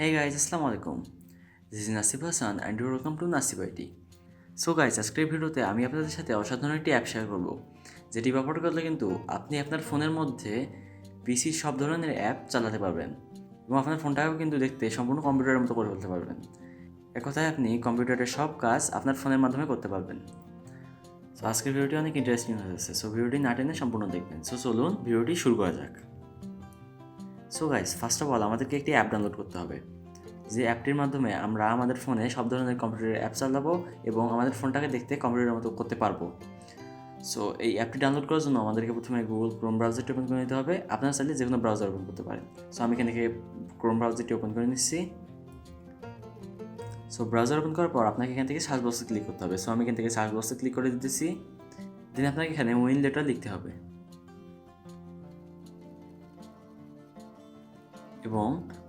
Hey guys, Assalamu alaikum. This is Nasib Hassan and you're welcome to Nasib IT. So guys, আজকের ভিডিওতে আমি আপনাদের সাথে অসাধারণ একটি অ্যাপ শেয়ার করব, যেটি ব্যবহার করলে কিন্তু আপনি আপনার ফোনের মধ্যে পিসির সব ধরনের অ্যাপ চালাতে পারবেন এবং আপনার ফোনটাকেও কিন্তু দেখতে সম্পূর্ণ কম্পিউটারের মতো করে ফেলতে পারবেন। এক কথায় আপনি কম্পিউটারের সব কাজ আপনার ফোনের মাধ্যমে করতে পারবেন। সো আজকের ভিডিওটি অনেক ইন্টারেস্টিং হয়েছে, সো ভিডিওটি না টেনে সম্পূর্ণ দেখবেন। সো চলুন ভিডিওটি শুরু করা যাক। So guys, first of all আমাদেরকে একটি অ্যাপ ডাউনলোড করতে হবে, যে অ্যাপটির মাধ্যমে আমরা আমাদের ফোনে সব ধরনের কম্পিউটারের অ্যাপ চালাবো এবং আমাদের ফোনটাকে দেখতে কম্পিউটারের মতো করতে পারবো। সো এই অ্যাপটি ডাউনলোড করার জন্য আমাদেরকে প্রথমে গুগল ক্রোম ব্রাউজারটি ওপেন করে নিতে হবে। আপনারা চাইলে যে কোনো ব্রাউজার ওপেন করতে পারেন। সো আমি এখান থেকে ক্রোম ব্রাউজারটি ওপেন করে নিচ্ছি। সো ব্রাউজার ওপেন করার পর আপনাকে এখান থেকে সার্চ বক্সে ক্লিক করতে হবে। সো আমি এখান থেকে সার্চ বক্সে ক্লিক করে দিতেছি। দেন আপনাকে এখানে উইন লেটার লিখতে হবে এবং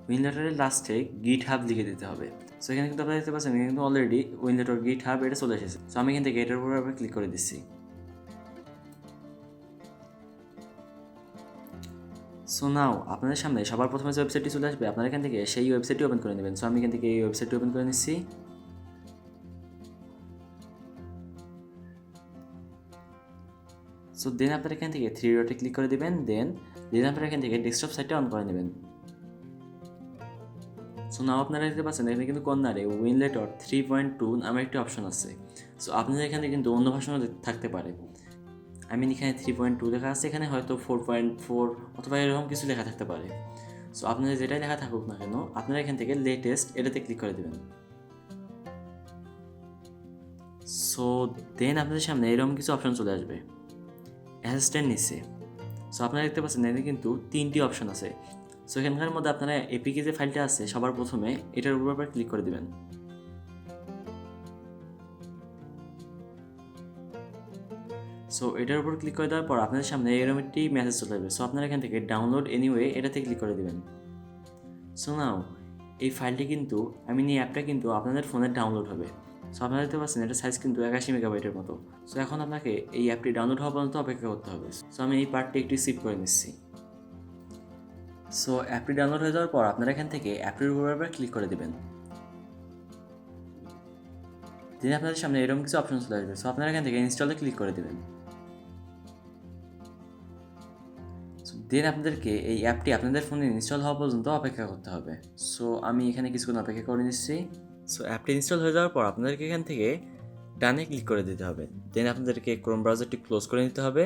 উইন লেটারের লাস্টে গিট হাব লিখে দিতে হবে। সো এখানে কিন্তু আপনারা দেখতে পাচ্ছেন কিন্তু অলরেডি উইন লেটার গিট হাব এটা চলে এসেছে। সো আমি এখান থেকে এটার উপর আবার ক্লিক করে দিচ্ছি। সো নাও আপনাদের সামনে সবার প্রথমে যে ওয়েবসাইটটি চলে আসবে, আপনারা এখান থেকে সেই ওয়েবসাইটটি ওপেন করে নেবেন। সো আমি এখান থেকে এই ওয়েবসাইটটি ওপেন করে নিচ্ছি। সো দেন আপনারা এখান থেকে থ্রি ডটে ক্লিক করে দেবেন। দেন আপনারা এখান থেকে ডেস্কটপ সাইটটা অন করে নেবেন। সো নাও আপনারা দেখতে পাচ্ছেন এখানে কিন্তু কর্নারে উইন লেটার 3.2 নামের একটি অপশন আছে। সো আপনাদের এখানে কিন্তু অন্য ভাষণও থাকতে পারে। আমি এখানে 3.2 লেখা আছে, এখানে হয়তো 4.4 অথবা এরকম কিছু লেখা থাকতে পারে। সো আপনাদের যেটাই লেখা থাকুক না কেন, আপনারা এখান থেকে লেটেস্ট এটাতে ক্লিক করে দেবেন। সো দেন আপনাদের সামনে এরকম কিছু অপশন চলে আসবে অ্যাসিস্ট্যান্ট নিচে। সো আপনারা দেখতে পাচ্ছেন এখানে কিন্তু 3টি অপশন আছে। সো এখানকার মধ্যে আপনারা এপিকে যে ফাইলটা আছে সবার প্রথমে এটার উপর আবার ক্লিক করে দেবেন। সো এটার উপর ক্লিক করে দেওয়ার পর আপনাদের সামনে এরকম একটি মেসেজ চলে আসবে। সো আপনারা এখান থেকে ডাউনলোড এনিওয়ে এটাতে ক্লিক করে দেবেন। সো নাও এই ফাইলটি কিন্তু এই অ্যাপটা কিন্তু আপনাদের ফোনে ডাউনলোড হবে। সো আপনারা দেখতে পাচ্ছেন এটা সাইজ কিন্তু 81 মেগাবাইটের মতো। সো এখন আপনাকে এই অ্যাপটি ডাউনলোড হওয়া পর্যন্ত অপেক্ষা করতে হবে। সো আমি এই পার্টটি একটু সিপ করে নিচ্ছি। সো অ্যাপটি ডাউনলোড হয়ে যাওয়ার পর আপনারা এখান থেকে অ্যাপটির উপর আবার ক্লিক করে দেবেন। দেন আপনাদের সামনে এরকম কিছু অপশন চলে আসবে। সো আপনারা এখান থেকে ইনস্টলে ক্লিক করে দেবেন। দেন আপনাদেরকে এই অ্যাপটি আপনাদের ফোনে ইনস্টল হওয়া পর্যন্ত অপেক্ষা করতে হবে। সো আমি এখানে কিছুক্ষণ অপেক্ষা করে নিচ্ছি। সো অ্যাপটি ইনস্টল হয়ে যাওয়ার পর আপনাদেরকে এখান থেকে ডানে ক্লিক করে দিতে হবে। দেন আপনাদেরকে ক্রোম ব্রাউজারটি ক্লোজ করে নিতে হবে।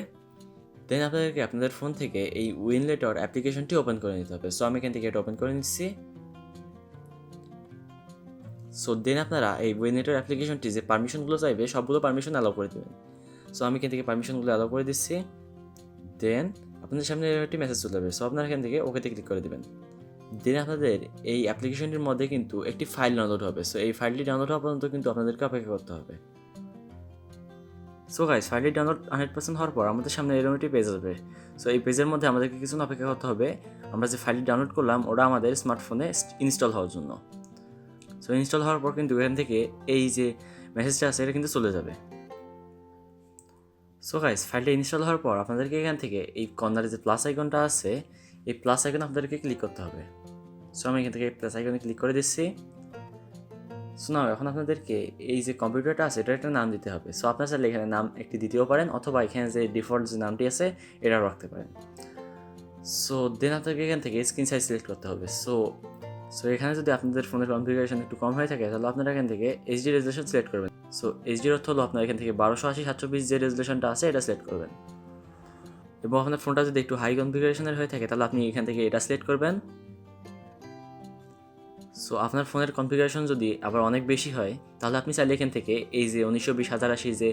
দেন আপনাদেরকে আপনাদের ফোন থেকে এই উইন লেটার অ্যাপ্লিকেশনটি ওপেন করে নিতে হবে। সো আমি এখান থেকে এটা ওপেন করে নিচ্ছি। সো দেন আপনারা এই উইন লেটার অ্যাপ্লিকেশনটি যে পারমিশনগুলো চাইবে সবগুলো পারমিশন অ্যালাউ করে দেবেন। সো আমি এখান থেকে পারমিশনগুলো অ্যালাউ করে দিচ্ছি। দেন আপনাদের সামনে একটি মেসেজ চলে যাবে। সো আপনারা এখান থেকে ওকেতে ক্লিক করে দেবেন। দেন আপনাদের এই অ্যাপ্লিকেশনটির মধ্যে কিন্তু একটি ফাইল ডাউনলোড হবে। সো এই ফাইলটি ডাউনলোড হওয়া পর্যন্ত কিন্তু আপনাদেরকে অপেক্ষা করতে হবে। সো গাইস, ফাইলটি ডাউনলোড 100% হওয়ার পর আমাদের সামনে এরকম একটি পেজ আসবে। সো এই পেজের মধ্যে আমাদেরকে কিছু অপেক্ষা করতে হবে। আমরা যে ফাইলটি ডাউনলোড করলাম ওটা আমাদের স্মার্টফোনে ইনস্টল হওয়ার জন্য। সো ইনস্টল হওয়ার পর কিন্তু এখান থেকে এই যে মেসেজটা আছে এটা কিন্তু চলে যাবে। সো গাইস, ফাইলটা ইনস্টল হওয়ার পর আপনাদেরকে এখান থেকে এই কর্নারে যে প্লাস আইকনটা আছে এই প্লাস আইকনে আপনাদেরকে ক্লিক করতে হবে। সো আমি এখান থেকে প্লাস আইকনে ক্লিক করে দিচ্ছি। সো নাও এখন আপনাদেরকে এই যে কম্পিউটারটা আছে এটা একটা নাম দিতে হবে। সো আপনারা চাইলে এখানে নাম একটি দিতেও পারেন অথবা এখানে যে ডিফল্ট যে নামটি আছে এটাও রাখতে পারেন। সো দেন আপনাদেরকে এখান থেকে স্ক্রিন সাইজ সিলেক্ট করতে হবে। সো এখানে যদি আপনাদের ফোনের কনফিগারেশন একটু কম হয়ে থাকে তাহলে আপনারা এখান থেকে এইচডি রেজুলেশন সিলেক্ট করবেন। সো এইচডির অর্থ হলো আপনার এখান থেকে 1280x720 যে রেজুলেশনটা আছে এটা সিলেক্ট করবেন। এবং আপনার ফোনটা যদি একটু হাই কনফিগারেশনের হয়ে থাকে তাহলে আপনি এখান থেকে এটা সিলেক্ট করবেন। সো আপনার ফোনের কনফিগারেশন যদি আবার অনেক বেশি হয় তাহলে আপনি চাইলে এখান থেকে এই যে 1920x1080 যে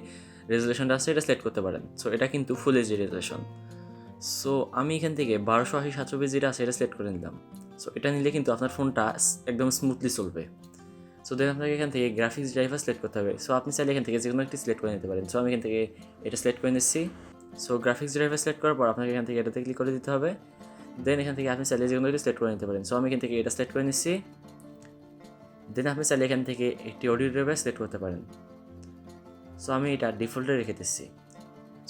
রেজুলেশনটা আছে এটা সিলেক্ট করতে পারেন। সো এটা কিন্তু ফুল এইচডি রেজুলেশন। সো আমি এখান থেকে 1280x720 যেটা আছে এটা সিলেক্ট করে নিলাম। সো এটা নিলে কিন্তু আপনার ফোনটা একদম স্মুথলি চলবে। সো দেন আপনাকে এখান থেকে গ্রাফিক্স ড্রাইভার সিলেক্ট করতে হবে। সো আপনি চাইলে এখান থেকে যে কোনো একটি সিলেক্ট করে নিতে পারেন। সো আমি এখান থেকে এটা সিলেক্ট করে নিচ্ছি। সো গ্রাফিক্স ড্রাইভার সিলেক্ট করার পর আপনাকে এখান থেকে এটাতে ক্লিক করে দিতে হবে। দেন এখান থেকে আপনি চাইলে যে কোনো একটি সিলেক্ট করে নিতে পারেন। সো আমি এখান থেকে এটা সিলেক্ট করে নিচ্ছি। দেন আপনি চাইলে এখান থেকে একটি অডিও ড্রাইভার সিলেক্ট করতে পারেন। সো আমি এটা ডিফল্টে রেখে দিচ্ছি।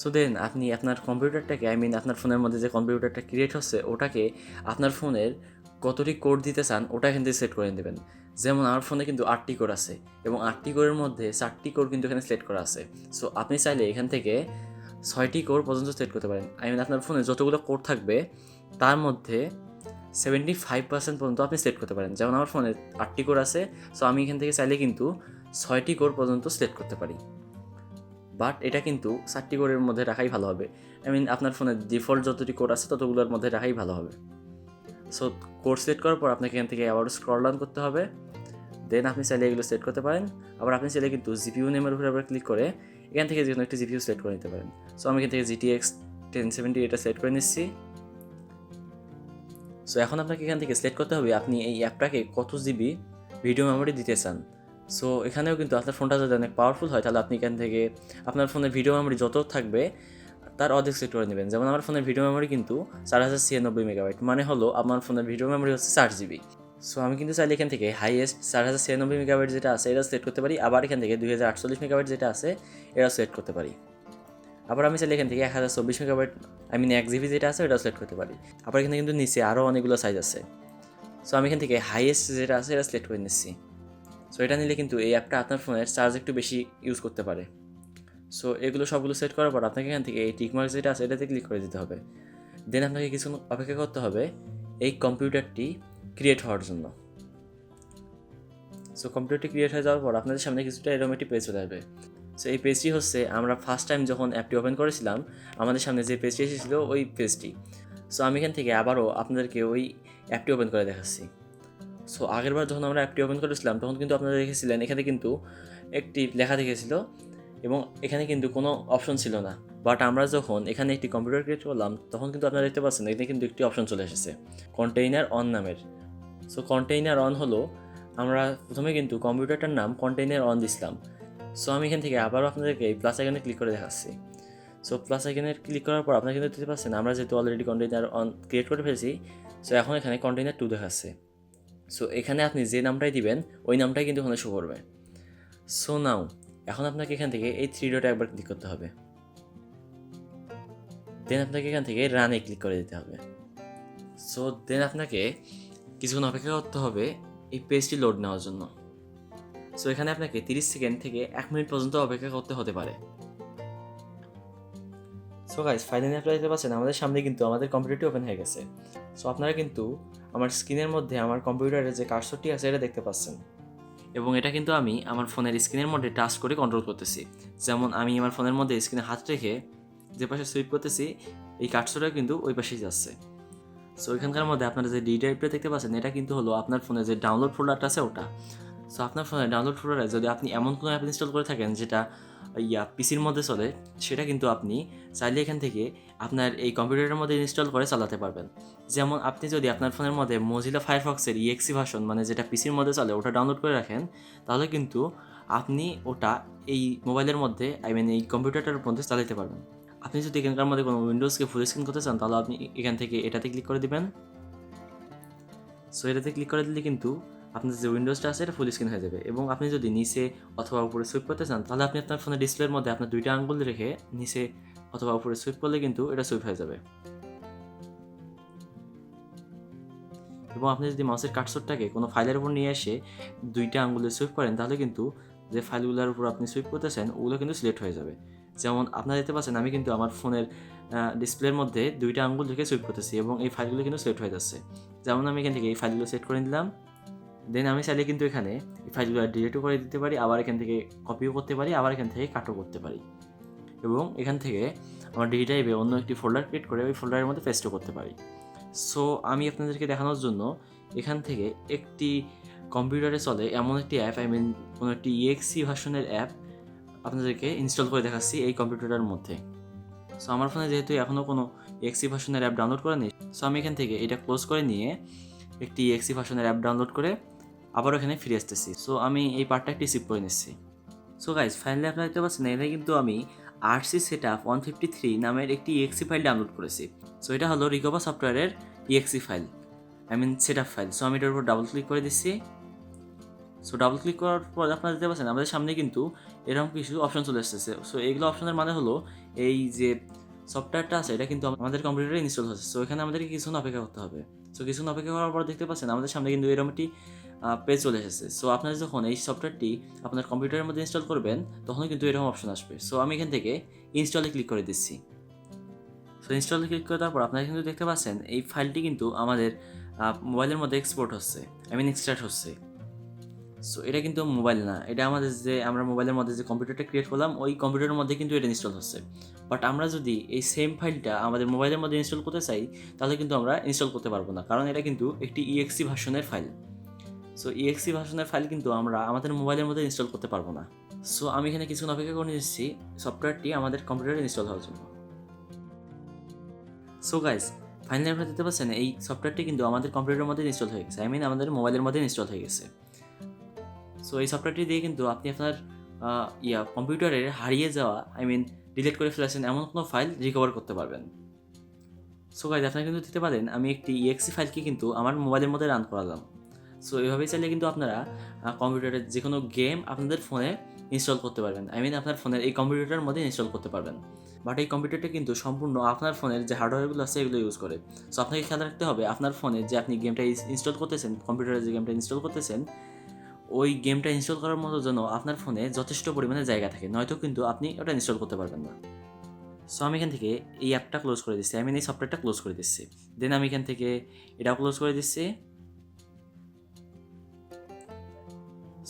সো দেন আপনি আপনার কম্পিউটারটাকে আপনার ফোনের মধ্যে যে কম্পিউটারটা ক্রিয়েট হচ্ছে ওটাকে আপনার ফোনের কতটি কোর দিতে চান ওটা এখান থেকে সেট করে দেবেন। যেমন আমার ফোনে কিন্তু 8টি কোর আছে এবং 8টি কোরের মধ্যে 4টি কোর কিন্তু এখানে সেট করা আছে। সো আপনি চাইলে এখান থেকে 6টি কোর পর্যন্ত সেট করতে পারেন। আপনার ফোনে যতগুলো কোর থাকবে তার মধ্যে 75% পর্যন্ত আপনি সেট করতে পারেন। যেমন আমার ফোনে 8টি কোর আছে, সো আমি এখান থেকে চাইলে কিন্তু 6টি কোর পর্যন্ত সেট করতে পারি। বাট এটা কিন্তু 4টি কোরের মধ্যে রাখাই ভালো হবে। আপনার ফোনে ডিফল্ট যতটি কোর আছে ততগুলোর মধ্যে রাখাই ভালো হবে। সো কোড সেট করার পর আপনাকে এখান থেকে আবার স্ক্রল ডাউন করতে হবে। দেন আপনি চাইলে এগুলো সেট করতে পারেন। আবার আপনি চাইলে কিন্তু জিপিইউ নেমের উপরে আবার ক্লিক করে এখান থেকে যে কোনো একটা জিপিইউ সেট করে নিতে পারেন। সো আমি এখান থেকে GTX 1070 এটা সেট করে নিচ্ছি। সো এখন আপনাকে এখান থেকে সিলেক্ট করতে হবে আপনি এই অ্যাপটাকে কত জিবি ভিডিও মেমোরি দিতে চান। সো এখানেও কিন্তু আপনার ফোনটা যদি অনেক পাওয়ারফুল হয় তাহলে আপনি এখান থেকে আপনার ফোনের ভিডিও মেমোরি যত থাকবে তার অর্ধেক সেট করে নেবেন। যেমন আমার ফোনের ভিডিও মেমোরি কিন্তু 4096 মেগাবাইট, মানে হলো আমার ফোনের ভিডিও মেমোরি হচ্ছে 4 GB। সো আমি কিন্তু চাইলে এখান থেকে হাইয়েস্ট 4096 মেগাবাইট যেটা আছে এটা সেট করতে পারি, আবার এখান থেকে 2048 মেগাবাইট যেটা আছে এটা সেট করতে পারি। আবার আমি চাইলে এখান থেকে 1024 মেগাবাইট 1 GB যেটা আছে এটা সিলেক্ট করতে পারি। আবার এখানে কিন্তু নিচে আরও অনেকগুলো সাইজ আছে। সো আমি এখান থেকে হাইয়েস্ট যেটা আছে এটা সিলেক্ট করে নিচ্ছি। সো এটা নিলে কিন্তু এই অ্যাপটা আপনার ফোনের চার্জ একটু বেশি ইউজ করতে পারে। সো এগুলো সবগুলো সেট করার পর আপনাকে এখান থেকে এই টিকমার্ক যেটা আছে এটাতে ক্লিক করে দিতে হবে। দেন আপনাকে কিছু অপেক্ষা করতে হবে এই কম্পিউটারটি ক্রিয়েট হওয়ার জন্য। সো কম্পিউটারটি ক্রিয়েট হয়ে যাওয়ার পর আপনাদের সামনে কিছুটা এরকম একটি পেজ চলে আসবে। সো এই পেজটি হচ্ছে আমরা ফার্স্ট টাইম যখন অ্যাপটি ওপেন করেছিলাম আমাদের সামনে যে পেজটি এসেছিলো ওই পেজটি। সো আমি এখান থেকে আবারও আপনাদেরকে ওই অ্যাপটি ওপেন করে দেখাচ্ছি। সো আগেরবার যখন আমরা অ্যাপটি ওপেন করেছিলাম তখন কিন্তু আপনারা দেখেছিলেন এখানে কিন্তু একটি লেখা দেখেছিল এবং এখানে কিন্তু কোনো অপশন ছিল না। বাট আমরা যখন এখানে একটি কম্পিউটার ক্রিয়েট করলাম তখন কিন্তু আপনারা দেখতে পাচ্ছেন এখানে কিন্তু একটি অপশন চলে এসেছে কন্টেইনার অন নামের। সো কন্টেইনার অন হলো আমরা প্রথমে কিন্তু কম্পিউটারটার নাম কন্টেইনার অন দিছিলাম। সো আমি এখান থেকে আবারও আপনাদেরকে এই প্লাস আইকনে ক্লিক করে দেখাচ্ছি। সো প্লাস আইকনে ক্লিক করার পর আপনারা কিন্তু দেখতে পাচ্ছেন আমরা যেহেতু অলরেডি কন্টেইনার অন ক্রিয়েট করে ফেলেছি, সো এখন এখানে কন্টেইনার 2 দেখাচ্ছে। সো এখানে আপনি যে নামটাই দিবেন ওই নামটাই কিন্তু ওখানে শো করবে। সো নাও এখন আপনাকে এখান থেকে এই 3 ডটে একবার ক্লিক করতে হবে। দেন আপনাকে এখান থেকে রানে ক্লিক করে দিতে হবে। সো দেন আপনাকে কিছুক্ষণ অপেক্ষা করতে হবে এই পেজটি লোড নেওয়ার জন্য। সো এখানে আপনাকে 30 সেকেন্ড থেকে 1 মিনিট পর্যন্ত অপেক্ষা করতে হতে পারে। সো গাইস ফাইনালি আপনারা দেখতে পাচ্ছেন আমাদের সামনে কিন্তু আমাদের কম্পিউটারটি ওপেন হয়ে গেছে। সো আপনারা কিন্তু আমার স্ক্রিনের মধ্যে আমার কম্পিউটারের যে কার্সরটি আছে এটা দেখতে পাচ্ছেন এবং এটা কিন্তু আমি আমার ফোনের স্ক্রিনের মধ্যে টাচ করে কন্ট্রোল করতেছি। যেমন আমি আমার ফোনের মধ্যে স্ক্রিনে হাত রেখে যে পাশে সুইপ করতেছি এই কার্সরটা কিন্তু ওই পাশেই যাচ্ছে। সো এখানকার মধ্যে আপনারা যে ডি ড্রাইভটা দেখতে পাচ্ছেন এটা কিন্তু হলো আপনার ফোনে যে ডাউনলোড ফোল্ডারটা আছে ওটা। সো আপনার ফোনে ডাউনলোড ফোল্ডারে যদি আপনি এমন কোনো অ্যাপ ইনস্টল করে থাকেন যেটা পিসির মধ্যে চলে সেটা কিন্তু আপনি চাইলে এখান থেকে আপনার এই কম্পিউটারের মধ্যে ইনস্টল করে চালাতে পারবেন। যেমন আপনি যদি আপনার ফোনের মধ্যে মোজিলা ফায়ারফক্সের EXE ভার্সন মানে যেটা পিসির মধ্যে চলে ওটা ডাউনলোড করে রাখেন তাহলে কিন্তু আপনি ওটা এই মোবাইলের মধ্যে এই কম্পিউটারটার মধ্যে চালাতে পারবেন। আপনি যদি এখানকার মধ্যে কোনো উইন্ডোজকে ফুল স্ক্রিন করতে চান তাহলে আপনি এখান থেকে এটাতে ক্লিক করে দিবেন। সো এটাতে ক্লিক করে দিলে কিন্তু আপনার যে উইন্ডোজটা আছে এটা ফুল স্ক্রিন হয়ে যাবে এবং আপনি যদি নিচে অথবা উপরে সুইপ করতে চান তাহলে আপনি আপনার ফোনের ডিসপ্লের মধ্যে আপনার 2টা আঙ্গুল রেখে নিচে অথবা উপরে সুইপ করলে কিন্তু এটা সুইপ হয়ে যাবে। এবং আপনি যদি মাউসের কার্সরটাকে কোনো ফাইলের উপর নিয়ে এসে 2টা আঙ্গুলে সুইপ করেন তাহলে কিন্তু যে ফাইলগুলোর উপর আপনি সুইপ করতেছেন ওগুলো কিন্তু সিলেক্ট হয়ে যাবে। যেমন আপনারা দেখতে পাচ্ছেন আমি কিন্তু আমার ফোনের ডিসপ্লের মধ্যে 2টা আঙ্গুল রেখে সুইপ করতেছি এবং এই ফাইলগুলো কিন্তু সিলেক্ট হয়ে যাচ্ছে। যেমন আমি এখান থেকে এই ফাইলগুলো সেট করে নিলাম। দেন আমি চাইলে কিন্তু এখানে এই ফাইলগুলো ডিলিটও করে দিতে পারি, আবার এখান থেকে কপিও করতে পারি, আবার এখান থেকে কাটও করতে পারি এবং এখান থেকে আমার ডি ড্রাইভে অন্য একটি ফোল্ডার ক্রিয়েট করে ওই ফোল্ডারের মধ্যে পেস্টও করতে পারি। সো আমি আপনাদেরকে দেখানোর জন্য এখান থেকে একটি কম্পিউটারে চলে এমন একটি অ্যাপ কোনো একটি EXE ভার্সনের অ্যাপ আপনাদেরকে ইনস্টল করে দেখাচ্ছি এই কম্পিউটারের মধ্যে। সো আমার ফোনে যেহেতু এখনও কোনো EXE ভার্সনের অ্যাপ ডাউনলোড করা নেই, সো আমি এখান থেকে এটা ক্লোজ করে নিয়ে একটি EXE ভার্সনের অ্যাপ ডাউনলোড করে আবার এখানে ফিরে আসতেছি। সো আমি এই পার্টটা একটি সিপ করে নিচ্ছি। সো গাইজ ফাইনালি আপনারা দেখতে পাচ্ছেন এখানে কিন্তু আমি RC Setup 153 নামের একটি EXE ফাইল ডাউনলোড করেছি। সো এটা হলো রিকভার সফটওয়্যারের EXE file setup file. So আমি এটার উপর ডাবল ক্লিক করে দিচ্ছি। সো ডাবল ক্লিক করার পর আপনারা দেখতে পাচ্ছেন আমাদের সামনে কিন্তু এরকম কিছু অপশন চলে এসেছে। সো এইগুলো অপশনের মানে হলো এই যে সফটওয়্যারটা আছে এটা কিন্তু আমাদের কম্পিউটারে ইনস্টল হচ্ছে। সো এখানে আমাদেরকে কিছুক্ষণ অপেক্ষা করতে হবে। সো কিছুক্ষণ অপেক্ষা করার পর দেখতে পাচ্ছেন আমাদের সামনে কিন্তু এরকম একটি পেজ চলে এসেছে। সো আপনারা যখন এই সফটওয়্যারটি আপনার কম্পিউটারের মধ্যে ইনস্টল করবেন তখন কিন্তু এরকম অপশন আসবে। সো আমি এখান থেকে ইনস্টলে ক্লিক করে দিচ্ছি। সো ইনস্টলে ক্লিক করে দেওয়ার পর আপনারা কিন্তু দেখতে পাচ্ছেন এই ফাইলটি কিন্তু আমাদের মোবাইলের মধ্যে এক্সপোর্ট হচ্ছে, এক্সট্রাক্ট হচ্ছে। সো এটা কিন্তু মোবাইল না, এটা আমাদের যে আমরা মোবাইলের মধ্যে যে কম্পিউটারটা ক্রিয়েট করলাম ওই কম্পিউটারের মধ্যে কিন্তু এটা ইনস্টল হচ্ছে। বাট আমরা যদি এই সেম ফাইলটা আমাদের মোবাইলের মধ্যে ইনস্টল করতে চাই তাহলে কিন্তু আমরা ইনস্টল করতে পারবো না, কারণ এটা কিন্তু একটি ইএক্সি ভার্সনের ফাইল। সো ইএক্সি ভার্সনের ফাইল কিন্তু আমরা আমাদের মোবাইলের মধ্যে ইনস্টল করতে পারবো না। সো আমি এখানে কিছুক্ষণ অপেক্ষা করে নিচ্ছি সফটওয়্যারটি আমাদের কম্পিউটারে ইনস্টল হওয়ার জন্য। সো গাইস, ফাইনালি আপনারা দেখতে পাচ্ছেন এই সফটওয়্যারটি কিন্তু আমাদের কম্পিউটারের মধ্যে ইনস্টল হয়ে গেছে, আমাদের মোবাইলের মধ্যে ইনস্টল হয়ে গেছে। সো এই সফটওয়্যারটি দিয়ে কিন্তু আপনি আপনার কম্পিউটারের হারিয়ে যাওয়া ডিলিট করে ফেলেছেন এমন কোনো ফাইল রিকভার করতে পারবেন। সো গাইজ, আপনারা কিন্তু দিতে পারেন আমি একটি ইএক্সি ফাইলকে কিন্তু আমার মোবাইলের মধ্যে রান করালাম। সো এভাবেই চাইলে কিন্তু আপনারা কম্পিউটারের যে কোনো গেম আপনাদের ফোনে ইনস্টল করতে পারবেন, আপনার ফোনের এই কম্পিউটারের মধ্যে ইনস্টল করতে পারবেন। বাট এই কম্পিউটারটা কিন্তু সম্পূর্ণ আপনার ফোনের যে হার্ডওয়্যারগুলো আছে এগুলো ইউজ করে। সো আপনাকে খেয়াল রাখতে হবে আপনার ফোনে যে আপনি গেমটা ইনস্টল করতেছেন, কম্পিউটারে যে গেমটা ইনস্টল করতেছেন ওই গেমটা ইনস্টল করার মতো জন্য আপনার ফোনে যথেষ্ট পরিমাণে জায়গা থাকে, নয়তো কিন্তু আপনি ওটা ইনস্টল করতে পারবেন না। সো আমি এখান থেকে এই অ্যাপটা ক্লোজ করে দিচ্ছি, এই সফটওয়্যারটা ক্লোজ করে দিচ্ছি। দেন আমি এখান থেকে এটাও ক্লোজ করে দিচ্ছি।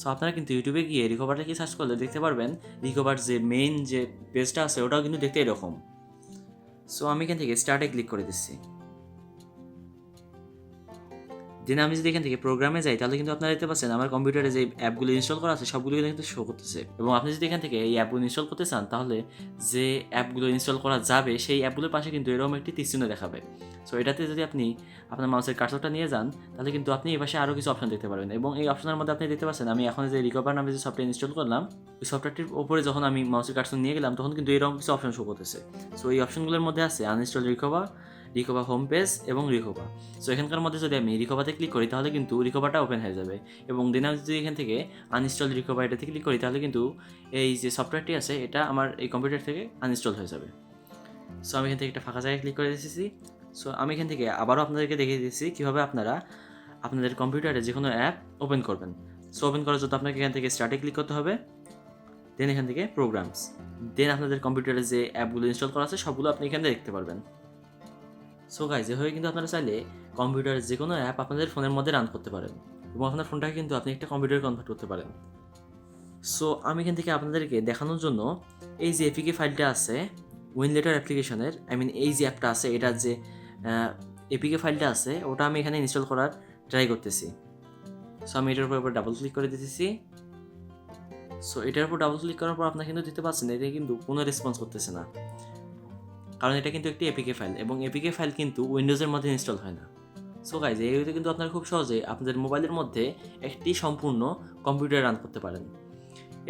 সো আপনারা কিন্তু ইউটিউবে গিয়ে রিকভারটা কি সার্চ করলে দেখতে পারবেন রিকভার যে মেইন যে পেজটা আছে ওটাও কিন্তু দেখতে এরকম। সো আমি এখান থেকে স্টার্টে ক্লিক করে দিচ্ছি। দেন আমি যদি এখান থেকে প্রোগ্রামে যাই তাহলে কিন্তু আপনারা দেখতে পাচ্ছেন আমার কম্পিউটারে যে অ্যাপগুলো ইনস্টল করা আছে সবগুলো কিন্তু শো করতেছে। এবং আপনি যদি এখান থেকে এই অ্যাপগুলো ইনস্টল করতে চান তাহলে যে অ্যাপগুলো ইনস্টল করা যাবে সেই অ্যাপগুলোর পাশে কিন্তু এরকম একটি তীরচিহ্ন দেখাবে। সো এটাতে যদি আপনি আপনার মাউসের কার্সরটা নিয়ে যান তাহলে কিন্তু আপনি এই পাশে আরও কিছু অপশন দেখতে পারবেন। এবং এই অপশনের মধ্যে আপনি দেখতে পাচ্ছেন আমি এখন যে রিকভার নামে যে সফটওয়্যার ইনস্টল করলাম ওই সফটওয়্যারটির উপরে যখন আমি মাউসের কার্সর নিয়ে গেলাম তখন কিন্তু এরকম কিছু অপশন শো করতেছে। সো এই অপশনগুলোর মধ্যে আছে uninstall recover, recover home page এবং রিকভার। সো এখানকার মধ্যে যদি আমি রিকভারতে ক্লিক করি তাহলে কিন্তু রিকভারটা ওপেন হয়ে যাবে। এবং দেন আমি যদি এখান থেকে আনইনস্টল রিকভার এটাতে ক্লিক করি তাহলে কিন্তু এই যে সফটওয়্যারটি আছে এটা আমার এই কম্পিউটার থেকে আনইনস্টল হয়ে যাবে। সো আমি এখান থেকে একটা ফাঁকা জায়গায় ক্লিক করে দিয়েছি। সো আমি এখান থেকে আবারও আপনাদেরকে দেখিয়ে দিচ্ছি কীভাবে আপনারা আপনাদের কম্পিউটারে যে কোনো অ্যাপ ওপেন করবেন। সো ওপেন করার জন্য আপনাকে এখান থেকে স্টার্টে ক্লিক করতে হবে, দেন এখান থেকে প্রোগ্রামস, দেন আপনাদের কম্পিউটারে যে অ্যাপগুলো ইনস্টল করা আছে সবগুলো আপনি এখানে দেখতে পারবেন। সো গাইজ, এভাবে কিন্তু আপনারা চাইলে কম্পিউটারের যে কোনো অ্যাপ আপনাদের ফোনের মধ্যে রান করতে পারেন এবং আপনার ফোনটাকে কিন্তু আপনি একটা কম্পিউটারে কনভার্ট করতে পারেন। সো আমি এখান থেকে আপনাদেরকে দেখানোর জন্য এই যে এপিকে ফাইলটা আছে উইনলেটার অ্যাপ্লিকেশনের, এই যে অ্যাপটা আছে এটার যে এপিকে ফাইলটা আছে ওটা আমি এখানে ইনস্টল করার ট্রাই করতেছি। সো আমি এটার উপর ডাবল ক্লিক করে দিতেছি। সো এটার উপর ডাবল ক্লিক করার পর আপনারা কিন্তু দেখতে পাচ্ছেন এটা কিন্তু কোনো রেসপন্স করতেছে না, কারণ এটা কিন্তু একটি এপিকে ফাইল এবং এপিকে ফাইল কিন্তু উইন্ডোজের মধ্যে ইনস্টল হয় না। সো গাইজ, এইভাবে কিন্তু আপনারা খুব সহজে আপনাদের মোবাইলের মধ্যে একটি সম্পূর্ণ কম্পিউটার রান করতে পারেন।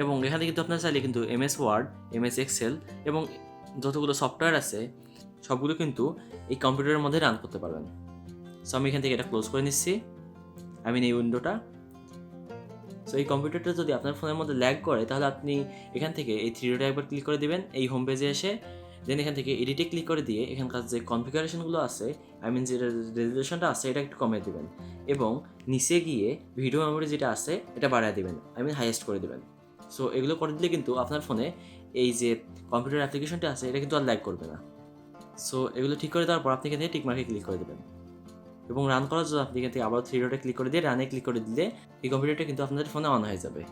এবং এখানে কিন্তু আপনারা চাইলে কিন্তু এমএস ওয়ার্ড, এমএস এক্সেল এবং যতগুলো সফটওয়্যার আছে সবগুলো কিন্তু এই কম্পিউটারের মধ্যে রান করতে পারবেন। সো আমি এখান থেকে এটা ক্লোজ করে নিচ্ছি, এই উইন্ডোটা। সো এই কম্পিউটারটা যদি আপনার ফোনের মধ্যে ল্যাগ করে তাহলে আপনি এখান থেকে এই থ্রি ডটে একবার ক্লিক করে দেবেন এই হোম পেজে এসে, দেন এখান থেকে এডিটে ক্লিক করে দিয়ে এখানকার যে কনফিগারেশনগুলো আছে যে রেজুলেশনটা আছে এটা একটু কমিয়ে দেবেন এবং নিচে গিয়ে ভিডিও মেমোরি যেটা আছে এটা বাড়ায় দেবেন, হাইয়েস্ট করে দেবেন। সো এগুলো করে দিলে কিন্তু আপনার ফোনে এই যে কম্পিউটার অ্যাপ্লিকেশনটা আছে এটা কিন্তু আর ল্যাগ করবে না। সো এগুলো ঠিক করে দেওয়ার পর আপনি এখান থেকে টিকমার্কে ক্লিক করে দেবেন এবং রান করার জন্য আপনি এখান থেকে আবার থ্রি ডটে ক্লিক করে দিয়ে রানে ক্লিক করে দিলে এই কম্পিউটারটা কিন্তু আপনাদের ফোনে অন হয়ে যাবে।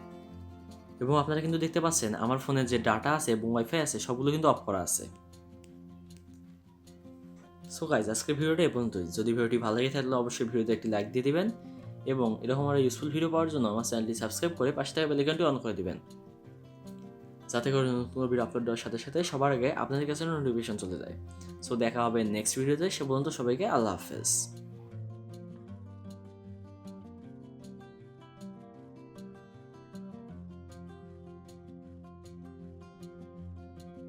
এবং আপনারা কিন্তু দেখতে পাচ্ছেন আমার ফোনে যে ডাটা আছে এবং ওয়াইফাই আছে সবগুলো কিন্তু অফ করা আছে। সো গাইজ, আজকের ভিডিওটা এই পর্যন্তই। যদি ভিডিওটি ভালো লাগে থাকলে অবশ্যই ভিডিওতে একটি লাইক দিয়ে দিবেন এবং এরকম আরও ইউজফুল ভিডিও পাওয়ার জন্য আমার চ্যানেলটি সাবস্ক্রাইব করে পাশে থাকা বেল আইকনটি অন করে দিবেন, যাতে করে নতুন ভিডিও আপলোড দেওয়ার সাথে সাথে সবার আগে আপনাদের কাছে নোটিফিকেশন চলে যায়। সো দেখা হবে নেক্সট ভিডিওতে, সে পর্যন্ত সবাইকে আল্লাহ হাফেজ।